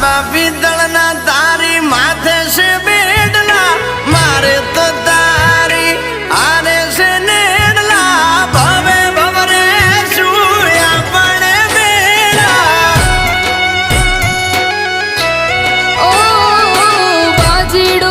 વિદળના તારી માથે છે બેડલા મારે તો તારી આરે છે નેડલા ભવે ભવરે સુયા પડે બેડા ઓ બાજીડો